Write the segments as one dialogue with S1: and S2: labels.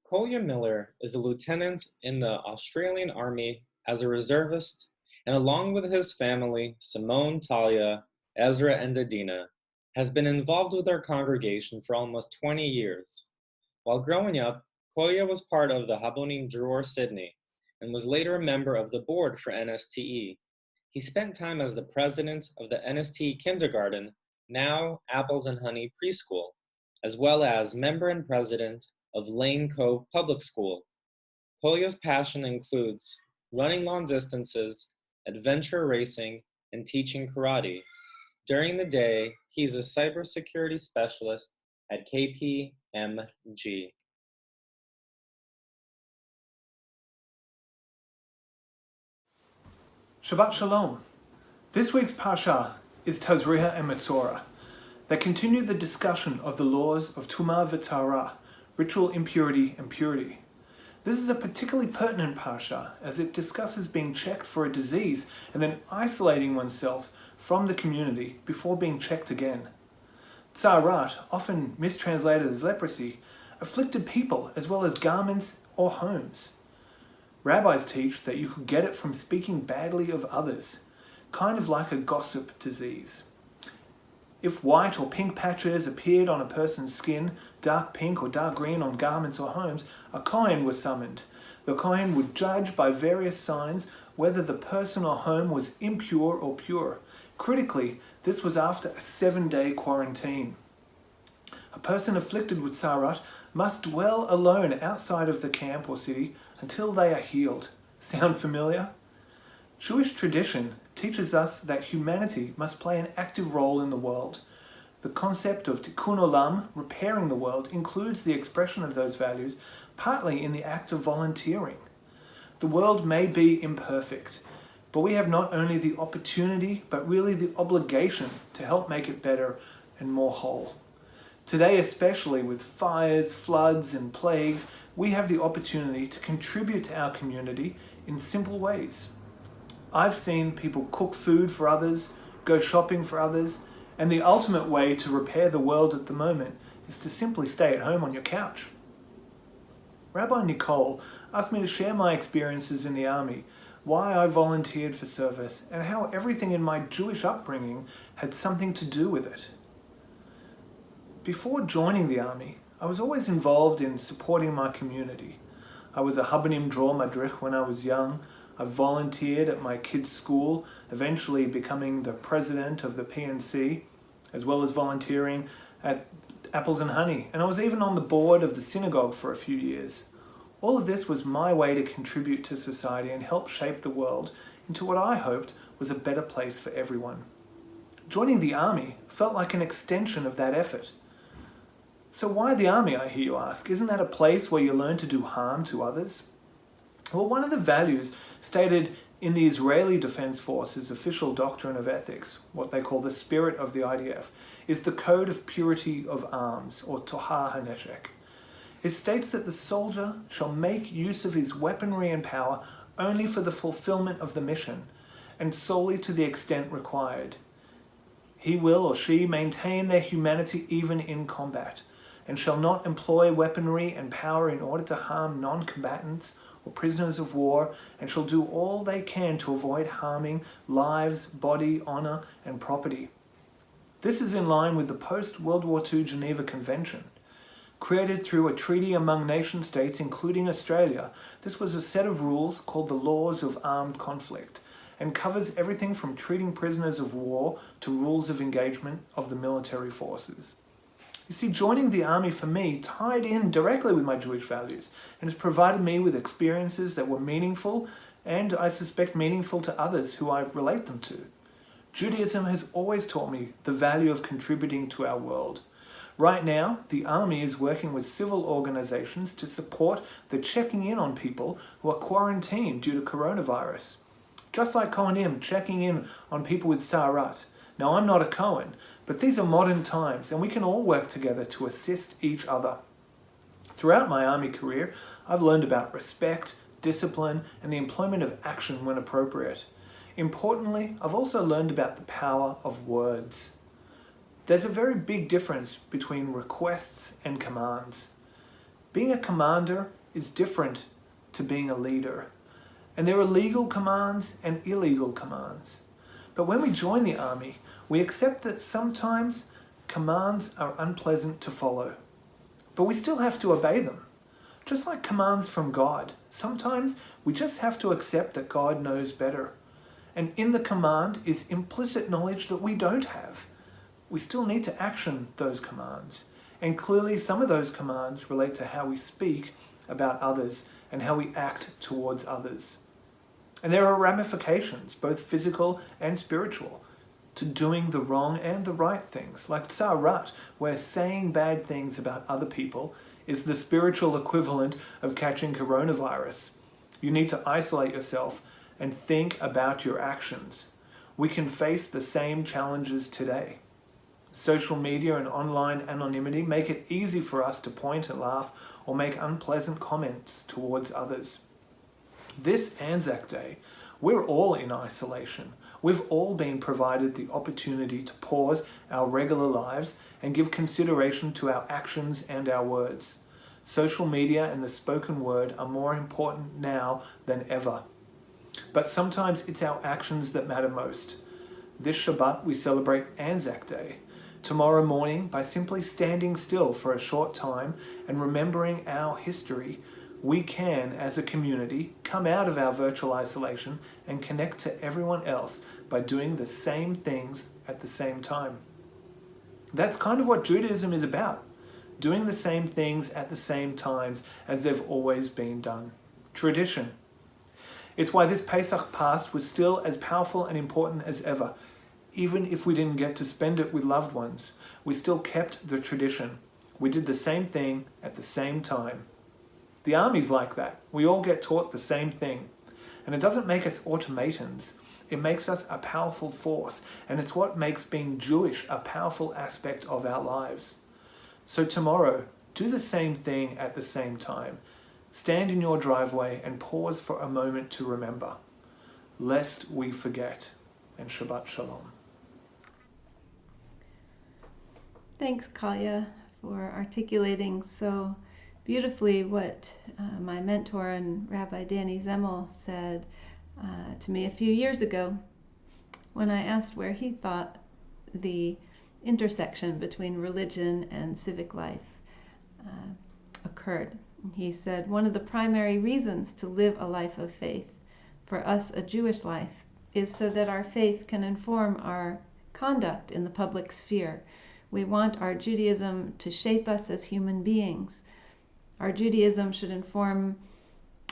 S1: Kolya Miller is a lieutenant in the Australian Army as a reservist, and along with his family, Simone, Talia, Ezra, and Adina, has been involved with our congregation for almost 20 years. While growing up, Kolya was part of the Habonim Dror Sydney and was later a member of the board for NSTE. He spent time as the president of the NSTE Kindergarten, now Apples and Honey Preschool, as well as member and president of Lane Cove Public School. Kolya's passion includes running long distances, adventure racing, and teaching karate. During the day, he's a cybersecurity specialist at KPMG.
S2: Shabbat Shalom. This week's Parsha is Tazriah and Metzorah. They continue the discussion of the laws of Tumah v'Tahara, ritual impurity and purity. This is a particularly pertinent Parsha as it discusses being checked for a disease and then isolating oneself from the community before being checked again. Tzarat, often mistranslated as leprosy, afflicted people as well as garments or homes. Rabbis teach that you could get it from speaking badly of others, kind of like a gossip disease. If white or pink patches appeared on a person's skin, dark pink or dark green on garments or homes, a Kohen was summoned. The Kohen would judge by various signs whether the person or home was impure or pure. Critically, this was after a 7-day quarantine. A person afflicted with Tzarat must dwell alone outside of the camp or city until they are healed. Sound familiar? Jewish tradition teaches us that humanity must play an active role in the world. The concept of tikkun olam, repairing the world, includes the expression of those values partly in the act of volunteering. The world may be imperfect, but we have not only the opportunity, but really the obligation to help make it better and more whole. Today, especially with fires, floods, and plagues, we have the opportunity to contribute to our community in simple ways. I've seen people cook food for others, go shopping for others, and the ultimate way to repair the world at the moment is to simply stay at home on your couch. Rabbi Nicole asked me to share my experiences in the army, why I volunteered for service, and how everything in my Jewish upbringing had something to do with it. Before joining the army, I was always involved in supporting my community. I was a Habonim Dror Madrich when I was young. I volunteered at my kids' school, eventually becoming the president of the PNC, as well as volunteering at Apples and Honey. And I was even on the board of the synagogue for a few years. All of this was my way to contribute to society and help shape the world into what I hoped was a better place for everyone. Joining the army felt like an extension of that effort. So why the army, I hear you ask? Isn't that a place where you learn to do harm to others? Well, one of the values stated in the Israeli Defense Force's official doctrine of ethics, what they call the spirit of the IDF, is the code of purity of arms, or Tohar HaNeshek. It states that the soldier shall make use of his weaponry and power only for the fulfillment of the mission, and solely to the extent required. He will or she maintain their humanity even in combat, and shall not employ weaponry and power in order to harm non-combatants or prisoners of war, and shall do all they can to avoid harming lives, body, honor, and property. This is in line with the post-World War II Geneva Convention. Created through a treaty among nation states, including Australia, this was a set of rules called the Laws of Armed Conflict, and covers everything from treating prisoners of war to rules of engagement of the military forces. You see, joining the army for me tied in directly with my Jewish values and has provided me with experiences that were meaningful and, I suspect, meaningful to others who I relate them to. Judaism has always taught me the value of contributing to our world. Right now, the army is working with civil organizations to support the checking in on people who are quarantined due to coronavirus. Just like Kohanim checking in on people with Tzarat. Now, I'm not a Kohen, but these are modern times, and we can all work together to assist each other. Throughout my army career, I've learned about respect, discipline, and the employment of action when appropriate. Importantly, I've also learned about the power of words. There's a very big difference between requests and commands. Being a commander is different to being a leader. And there are legal commands and illegal commands. But when we join the army, we accept that sometimes commands are unpleasant to follow. But we still have to obey them. Just like commands from God, sometimes we just have to accept that God knows better. And in the command is implicit knowledge that we don't have. We still need to action those commands. And clearly some of those commands relate to how we speak about others and how we act towards others. And there are ramifications, both physical and spiritual, to doing the wrong and the right things, like Cassar, where saying bad things about other people is the spiritual equivalent of catching coronavirus. You need to isolate yourself and think about your actions. We can face the same challenges today. Social media and online anonymity make it easy for us to point and laugh or make unpleasant comments towards others. This ANZAC Day, we're all in isolation. We've all been provided the opportunity to pause our regular lives and give consideration to our actions and our words. Social media and the spoken word are more important now than ever. But sometimes it's our actions that matter most. This Shabbat we celebrate ANZAC Day. Tomorrow morning, by simply standing still for a short time and remembering our history, we can, as a community, come out of our virtual isolation and connect to everyone else by doing the same things at the same time. That's kind of what Judaism is about, doing the same things at the same times as they've always been done. Tradition. It's why this Pesach past was still as powerful and important as ever. Even if we didn't get to spend it with loved ones, we still kept the tradition. We did the same thing at the same time. The army's like that. We all get taught the same thing. And it doesn't make us automatons. It makes us a powerful force. And it's what makes being Jewish a powerful aspect of our lives. So tomorrow, do the same thing at the same time. Stand in your driveway and pause for a moment to remember, lest we forget. And Shabbat Shalom.
S3: Thanks, Kolya, for articulating so beautifully what my mentor and Rabbi Danny Zemel said to me a few years ago when I asked where he thought the intersection between religion and civic life occurred. He said, one of the primary reasons to live a life of faith, for us a Jewish life, is so that our faith can inform our conduct in the public sphere. We want our Judaism to shape us as human beings. Our Judaism should inform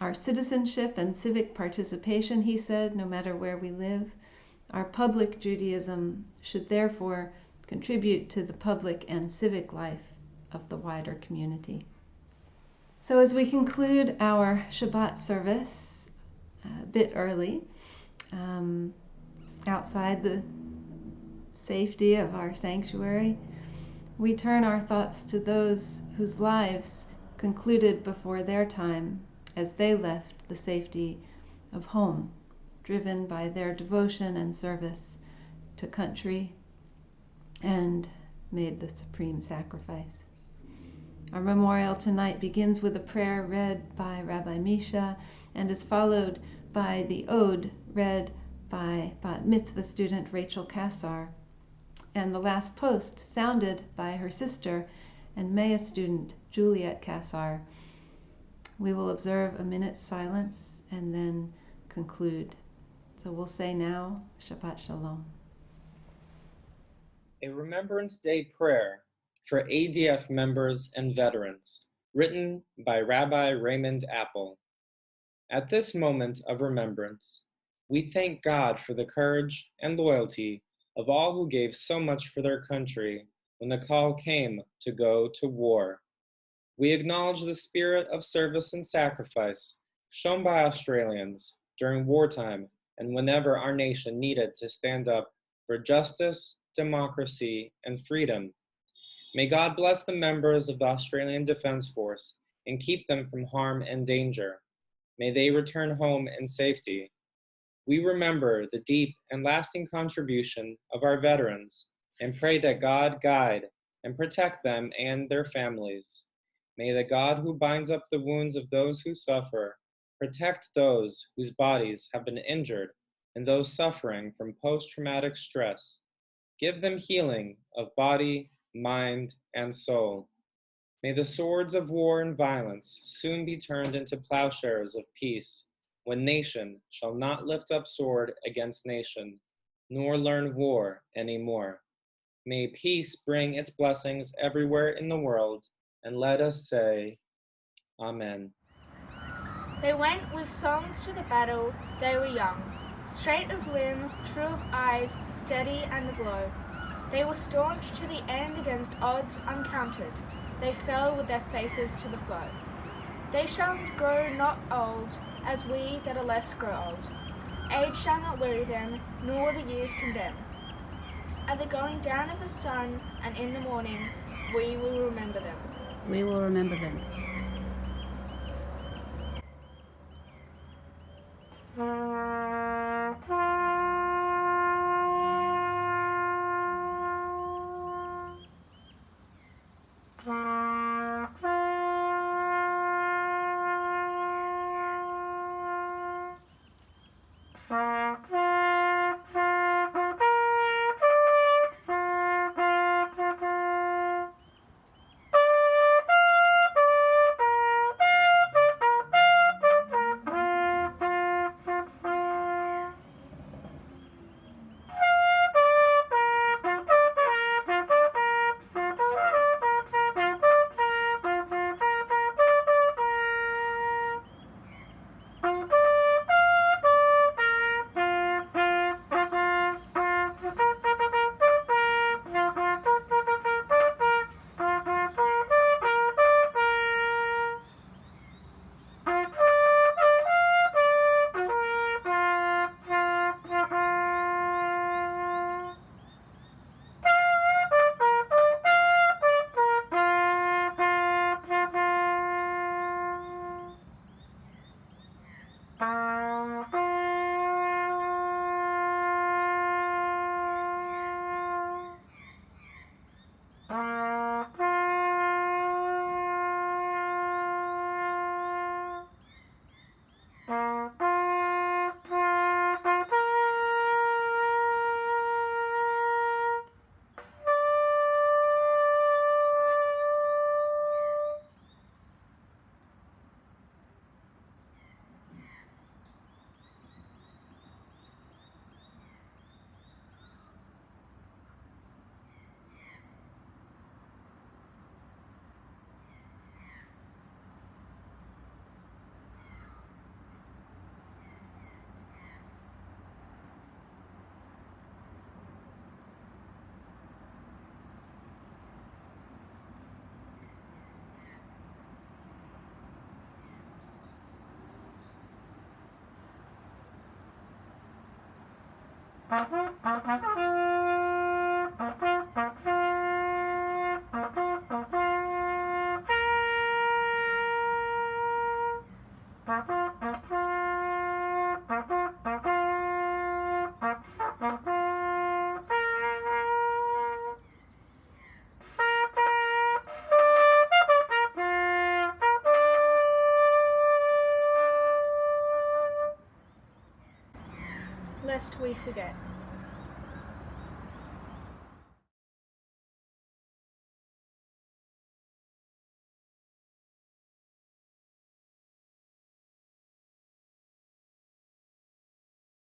S3: our citizenship and civic participation, he said, no matter where we live. Our public Judaism should therefore contribute to the public and civic life of the wider community. So as we conclude our Shabbat service a bit early, outside the safety of our sanctuary, we turn our thoughts to those whose lives concluded before their time as they left the safety of home, driven by their devotion and service to country, and made the supreme sacrifice. Our memorial tonight begins with a prayer read by Rabbi Misha and is followed by the ode read by Bat Mitzvah student Rachel Cassar, and the last post sounded by her sister and Maya student Juliet Cassar. We will observe a minute's silence and then conclude. So we'll say now, Shabbat Shalom.
S1: A Remembrance Day prayer for ADF members and veterans, written by Rabbi Raymond Apple. At this moment of remembrance, we thank God for the courage and loyalty of all who gave so much for their country when the call came to go to war. We acknowledge the spirit of service and sacrifice shown by Australians during wartime and whenever our nation needed to stand up for justice, democracy, and freedom. May God bless the members of the Australian Defence Force and keep them from harm and danger. May they return home in safety. We remember the deep and lasting contribution of our veterans and pray that God guide and protect them and their families. May the God who binds up the wounds of those who suffer protect those whose bodies have been injured and those suffering from post traumatic stress. Give them healing of body, mind, and soul. May the swords of war and violence soon be turned into plowshares of peace, when nation shall not lift up sword against nation, nor learn war any more. May peace bring its blessings everywhere in the world, and let us say, Amen.
S4: They went with songs to the battle, they were young, straight of limb, true of eyes, steady and aglow. They were staunch to the end against odds uncounted, they fell with their faces to the foe. They shall grow not old, as we that are left grow old. Age shall not weary them, nor the years condemn. At the going down of the sun and in the morning, we will remember them.
S5: We will remember them.
S4: Lest we forget.